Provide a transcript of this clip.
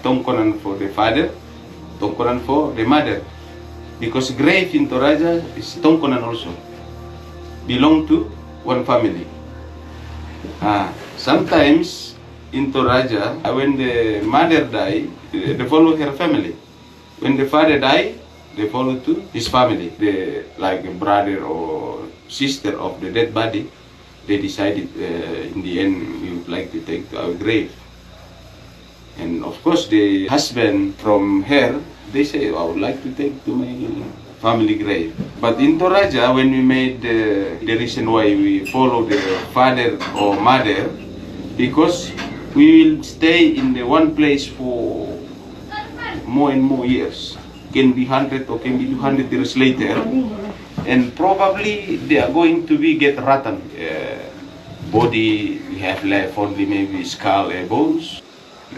Tongkonan for the father, Tongkonan for the mother. Because grave in Toraja is Tongkonan also. Belong to one family. Sometimes in Toraja, when the mother die, they follow her family. When the father die, they follow to his family. Like a brother or sister of the dead body, they decided in the end we would like to take to our grave. And of course the husband from her, they say, I would like to take to my family grave. But in Toraja, when we made the reason why we follow the father or mother, because we will stay in the one place for more and more years. Can be 100 or can be 200 years later, and probably they are going to be get rotten. Body we have left only maybe skull and bones.